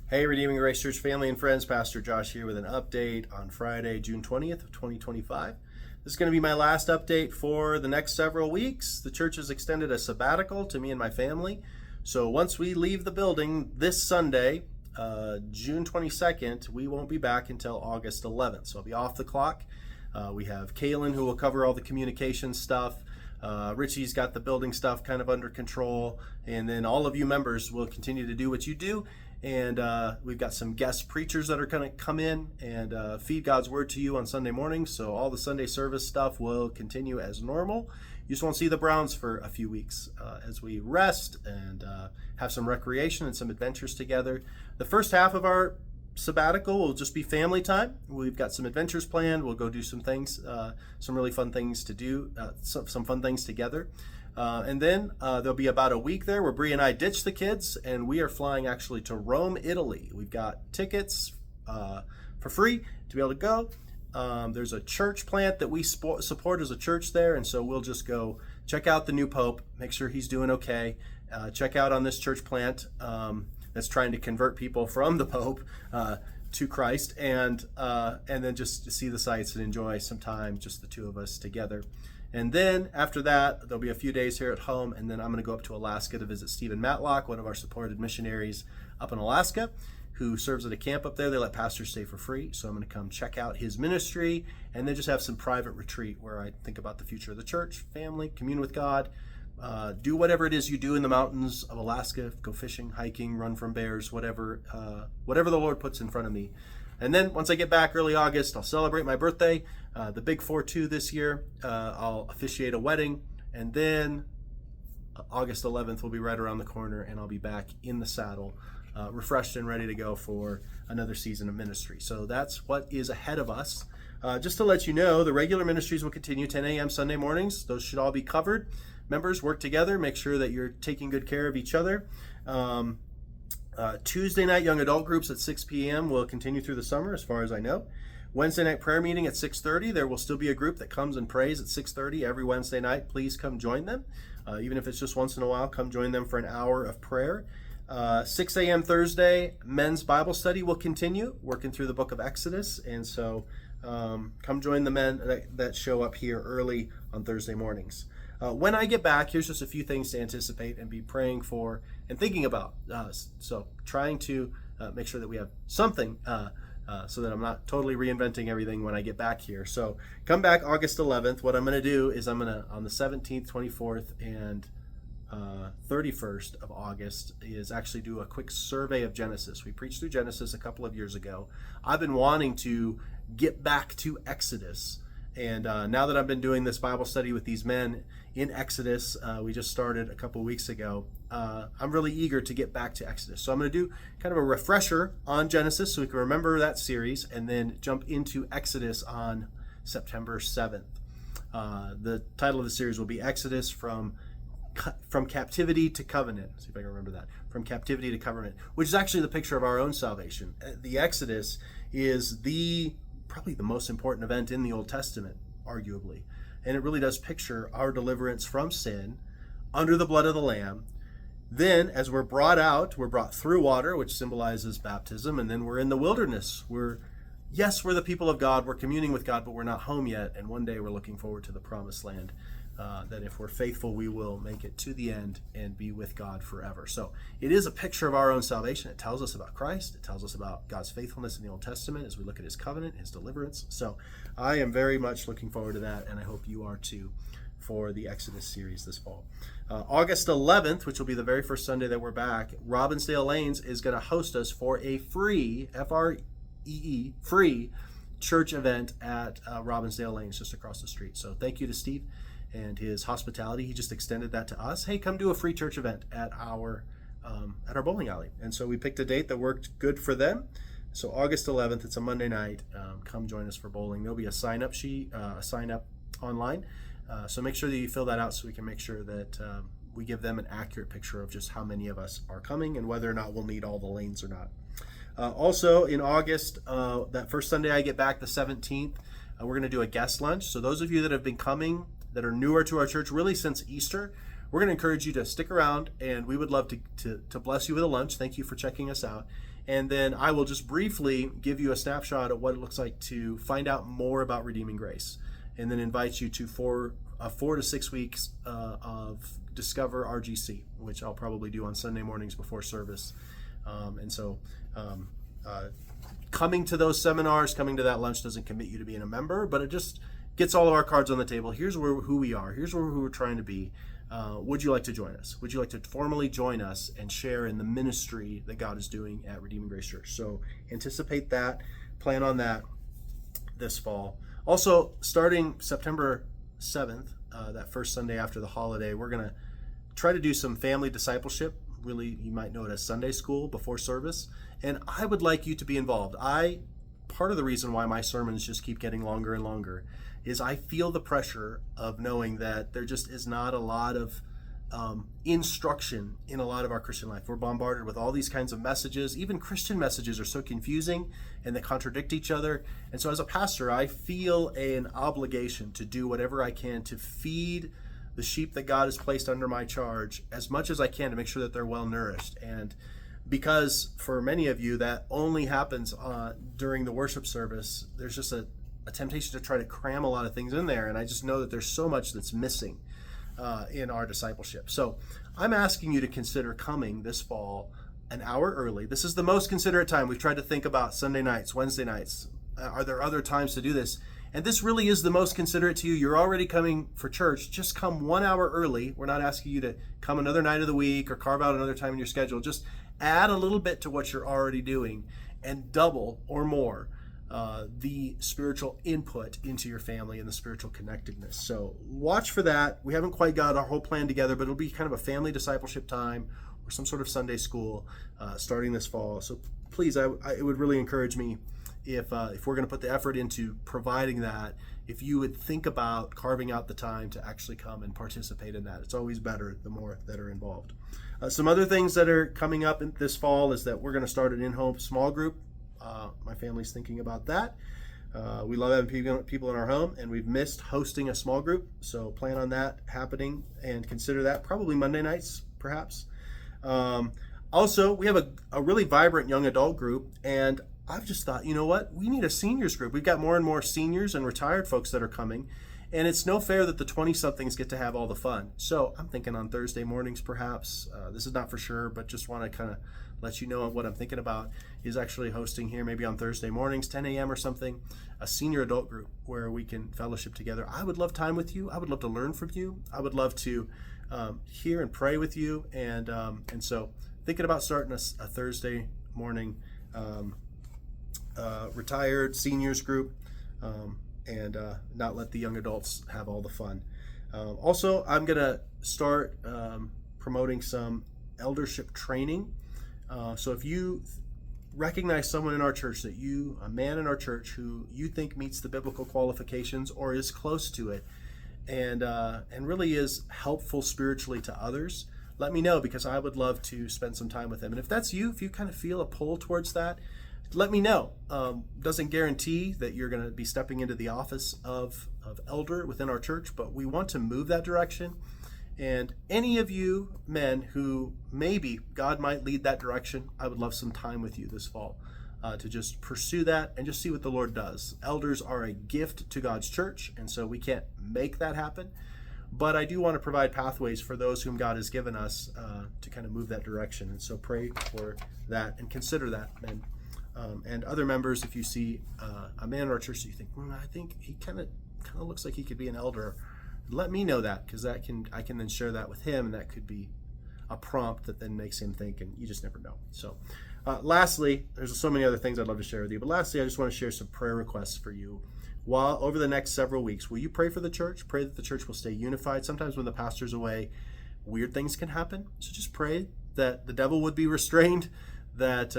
Hey, Redeeming Grace Church family and friends, Pastor Josh here with an update on Friday, June 20th of 2025. This is going to be my last update for the next several weeks. The church has extended a sabbatical to me and my family. So once we leave the building this Sunday, June 22nd, we won't be back until August 11th. So I'll be off the clock. We have Kaylin who will cover all the communication stuff. Richie's got the building stuff kind of under control. And then all of you members will continue to do what you do. And we've got some guest preachers that are going to come in and feed God's word to you on Sunday mornings. So all the Sunday service stuff will continue as normal. You just won't see the Browns for a few weeks as we rest and have some recreation and some adventures together. The first half of our sabbatical will just be family time. We've got some adventures planned. We'll go do some things, some really fun things to do, some fun things together. And then there'll be about a week there where Bree and I ditch the kids, and we are flying actually to Rome, Italy. We've got tickets for free to be able to go. There's a church plant that we support as a church there, and so we'll just go check out the new Pope, make sure he's doing okay, check out on this church plant that's trying to convert people from the Pope to Christ, and then just see the sights and enjoy some time, just the two of us together. And then after that, there'll be a few days here at home, and then I'm going to go up to Alaska to visit Stephen Matlock, one of our supported missionaries up in Alaska, who serves at a camp up there. They let pastors stay for free, so I'm going to come check out his ministry, and then just have some private retreat where I think about the future of the church, family, commune with God, do whatever it is you do in the mountains of Alaska, go fishing, hiking, run from bears, whatever the Lord puts in front of me. And then once I get back early August, I'll celebrate my birthday, the big 4-2 this year. I'll officiate a wedding, and then August 11th will be right around the corner, and I'll be back in the saddle, refreshed and ready to go for another season of ministry. So that's what is ahead of us. Just to let you know, the regular ministries will continue 10 a.m. Sunday mornings. Those should all be covered. Members, work together. Make sure that you're taking good care of each other. Tuesday night young adult groups at 6 p.m. will continue through the summer, as far as I know. Wednesday night prayer meeting at 6:30. There will still be a group that comes and prays at 6:30 every Wednesday night. Please come join them. Even if it's just once in a while, come join them for an hour of prayer. 6 a.m. Thursday, men's Bible study will continue, working through the book of Exodus. And so come join the men that show up here early on Thursday mornings. When I get back, here's just a few things to anticipate and be praying for and thinking about. So trying to make sure that we have something so that I'm not totally reinventing everything when I get back here. So come back August 11th. What I'm going to do is I'm going to, on the 17th, 24th, and 31st of August, is actually do a quick survey of Genesis. We preached through Genesis a couple of years ago. I've been wanting to get back to Exodus. And now that I've been doing this Bible study with these men in Exodus, we just started a couple weeks ago, I'm really eager to get back to Exodus. So I'm going to do kind of a refresher on Genesis so we can remember that series, and then jump into Exodus on September 7th. The title of the series will be Exodus from Captivity to Covenant. Let's see if I can remember that. From Captivity to Covenant, which is actually the picture of our own salvation. The Exodus is probably the most important event in the Old Testament, arguably. And it really does picture our deliverance from sin under the blood of the Lamb. Then, as we're brought out, we're brought through water, which symbolizes baptism, and then we're in the wilderness. We're the people of God, we're communing with God, but we're not home yet, and one day we're looking forward to the promised land. That if we're faithful, we will make it to the end and be with God forever. So it is a picture of our own salvation. It tells us about Christ. It tells us about God's faithfulness in the Old Testament as we look at his covenant, his deliverance. So I am very much looking forward to that, and I hope you are too, for the Exodus series this fall. August 11th, which will be the very first Sunday that we're back, Robbinsdale Lanes is going to host us for a free, F-R-E-E, free church event at Robbinsdale Lanes, just across the street. So thank you to Steve and his hospitality. He just extended that to us. Hey, come do a free church event at our bowling alley. And so we picked a date that worked good for them. So August 11th, it's a Monday night. Come join us for bowling. There'll be a sign-up sheet, a sign-up online. So make sure that you fill that out so we can make sure that we give them an accurate picture of just how many of us are coming and whether or not we'll need all the lanes or not. Also in August, that first Sunday I get back, the 17th, we're going to do a guest lunch. So those of you that have been coming, that are newer to our church really since Easter, we're going to encourage you to stick around, and we would love to bless you with a lunch. Thank you for checking us out. And then I will just briefly give you a snapshot of what it looks like to find out more about Redeeming Grace, and then invite you to 4 to 6 weeks of Discover RGC, which I'll probably do on Sunday mornings before service. Coming to those seminars, coming to that lunch doesn't commit you to being a member, but it just gets all of our cards on the table. Here's who we are. Here's who we're trying to be. Would you like to join us? Would you like to formally join us and share in the ministry that God is doing at Redeeming Grace Church? So anticipate that. Plan on that this fall. Also, starting September 7th, that first Sunday after the holiday, we're going to try to do some family discipleship. Really, you might know it as Sunday school before service. And I would like you to be involved. Part of the reason why my sermons just keep getting longer and longer is I feel the pressure of knowing that there just is not a lot of instruction in a lot of our Christian life. We're bombarded with all these kinds of messages. Even Christian messages are so confusing and they contradict each other. And so as a pastor, I feel an obligation to do whatever I can to feed the sheep that God has placed under my charge as much as I can to make sure that they're well nourished. And because for many of you that only happens during the worship service, there's just a temptation to try to cram a lot of things in there. And I just know that there's so much that's missing in our discipleship. So I'm asking you to consider coming this fall an hour early. This is the most considerate time. We've tried to think about Sunday nights, Wednesday nights. Are there other times to do this? And this really is the most considerate to you. You're already coming for church. Just come 1 hour early. We're not asking you to come another night of the week or carve out another time in your schedule. Just add a little bit to what you're already doing and double or more the spiritual input into your family and the spiritual connectedness. So watch for that. We haven't quite got our whole plan together, but it'll be kind of a family discipleship time or some sort of Sunday school starting this fall. So please, it would really encourage me if we're going to put the effort into providing that, if you would think about carving out the time to actually come and participate in that. It's always better the more that are involved. Some other things that are coming up this fall is that we're going to start an in-home small group. My family's thinking about that. We love having people in our home, and we've missed hosting a small group, so plan on that happening and consider that probably Monday nights, perhaps. Also, we have a really vibrant young adult group, and I've just thought, you know what? We need a seniors group. We've got more and more seniors and retired folks that are coming, and it's no fair that the 20-somethings get to have all the fun. So I'm thinking on Thursday mornings, perhaps. This is not for sure, but just want to kind of let you know what I'm thinking about is actually hosting here, maybe on Thursday mornings, 10 a.m. or something, a senior adult group where we can fellowship together. I would love time with you. I would love to learn from you. I would love to hear and pray with you. And so thinking about starting a Thursday morning retired seniors group and not let the young adults have all the fun. Also, I'm going to start promoting some eldership training. So if you recognize someone in our church a man in our church who you think meets the biblical qualifications or is close to it and really is helpful spiritually to others, let me know, because I would love to spend some time with them. And if that's you, if you kind of feel a pull towards that, let me know. Doesn't guarantee that you're going to be stepping into the office of elder within our church, but we want to move that direction. And any of you men who maybe God might lead that direction, I would love some time with you this fall to just pursue that and just see what the Lord does. Elders are a gift to God's church, and so we can't make that happen. But I do want to provide pathways for those whom God has given us to kind of move that direction. And so pray for that and consider that, men. And other members, if you see a man in our church that you think, I think he kind of looks like he could be an elder, let me know that, because I can then share that with him, and that could be a prompt that then makes him think, and you just never know. So lastly, there's so many other things I'd love to share with you, but lastly, I just want to share some prayer requests for you. While over the next several weeks, will you pray for the church? Pray that the church will stay unified. Sometimes when the pastor's away, weird things can happen. So just pray that the devil would be restrained, that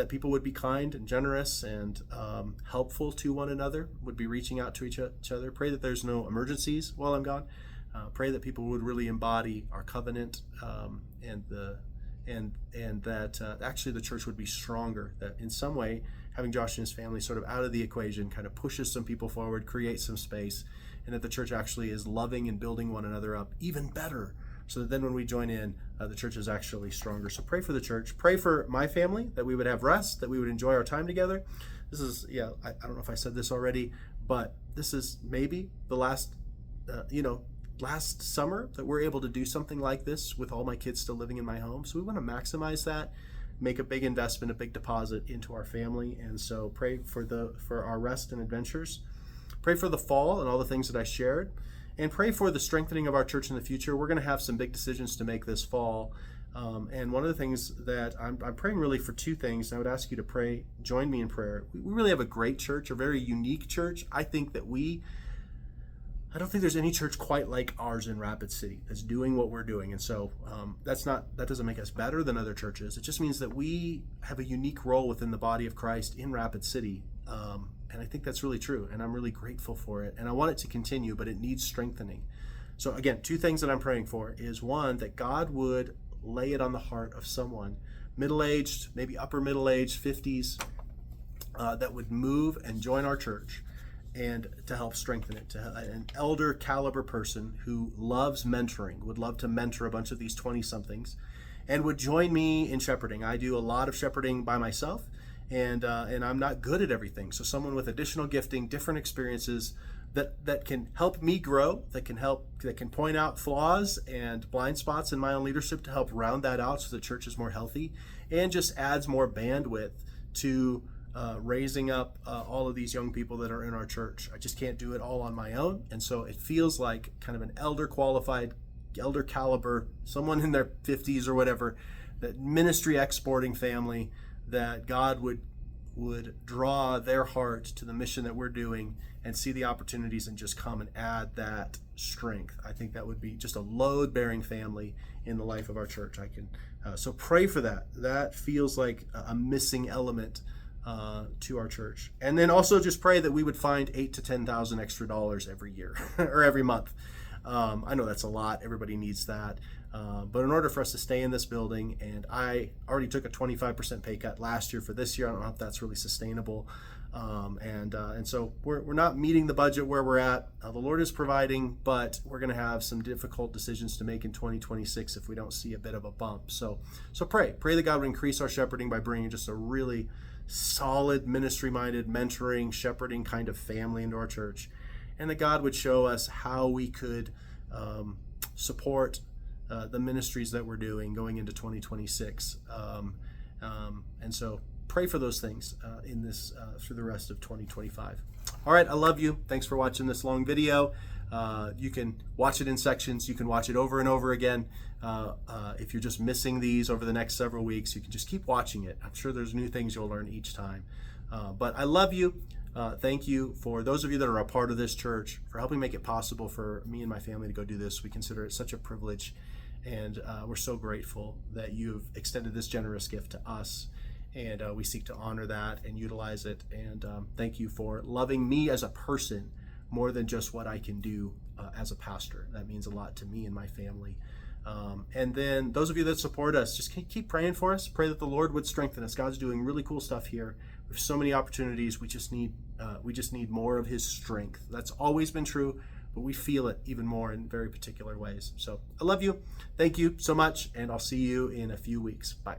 people would be kind and generous and helpful to one another, would be reaching out to each other. Pray that there's no emergencies while I'm gone. Pray that people would really embody our covenant and that actually the church would be stronger, that in some way having Josh and his family sort of out of the equation kind of pushes some people forward, creates some space, and that the church actually is loving and building one another up even better so that then when we join in, the church is actually stronger. So pray for the church. Pray for my family, that we would have rest, that we would enjoy our time together. This is, I don't know if I said this already, but this is maybe the last summer that we're able to do something like this with all my kids still living in my home. So we want to maximize that, make a big investment, a big deposit into our family. And so pray for our rest and adventures. Pray for the fall and all the things that I shared, and pray for the strengthening of our church in the future. We're going to have some big decisions to make this fall. And one of the things that I'm praying really for two things. I would ask you to pray, join me in prayer. We really have a great church, a very unique church. I don't think there's any church quite like ours in Rapid City that's doing what we're doing. And so that doesn't make us better than other churches. It just means that we have a unique role within the body of Christ in Rapid City. And I think that's really true. And I'm really grateful for it. And I want it to continue, but it needs strengthening. So again, two things that I'm praying for is, one, that God would lay it on the heart of someone, middle-aged, maybe upper middle-aged, 50s, that would move and join our church, and to help strengthen it, to an elder caliber person who loves mentoring, would love to mentor a bunch of these 20-somethings, and would join me in shepherding. I do a lot of shepherding by myself, and I'm not good at everything. So someone with additional gifting, different experiences that can help me grow, that can point out flaws and blind spots in my own leadership to help round that out so the church is more healthy, and just adds more bandwidth to raising up all of these young people that are in our church. I just can't do it all on my own. And so it feels like kind of an elder caliber, someone in their 50s or whatever, that ministry exporting family, that God would draw their heart to the mission that we're doing and see the opportunities and just come and add that strength. I think that would be just a load-bearing family in the life of our church. So pray for that. That feels like a missing element to our church. And then also just pray that we would find $8,000 to $10,000 extra dollars every year or every month. I know that's a lot. Everybody needs that. But in order for us to stay in this building, and I already took a 25% pay cut last year for this year, I don't know if that's really sustainable. And so we're not meeting the budget where we're at. The Lord is providing, but we're going to have some difficult decisions to make in 2026 if we don't see a bit of a bump. So pray that God would increase our shepherding by bringing just a really solid ministry-minded, mentoring, shepherding kind of family into our church, and that God would show us how we could support the ministries that we're doing going into 2026. And so pray for those things in this through the rest of 2025. All right, I love you. Thanks for watching this long video. You can watch it in sections. You can watch it over and over again. If you're just missing these over the next several weeks, you can just keep watching it. I'm sure there's new things you'll learn each time. But I love you. Thank you for those of you that are a part of this church, for helping make it possible for me and my family to go do this. We consider it such a privilege, and we're so grateful that you've extended this generous gift to us, and we seek to honor that and utilize it. And thank you for loving me as a person more than just what I can do as a pastor. That means a lot to me and my family. And then those of you that support us, just keep praying for us. Pray that the Lord would strengthen us. God's doing really cool stuff here. There's so many opportunities. We just need more of His strength. That's always been true, but we feel it even more in very particular ways. So I love you. Thank you so much, and I'll see you in a few weeks. Bye.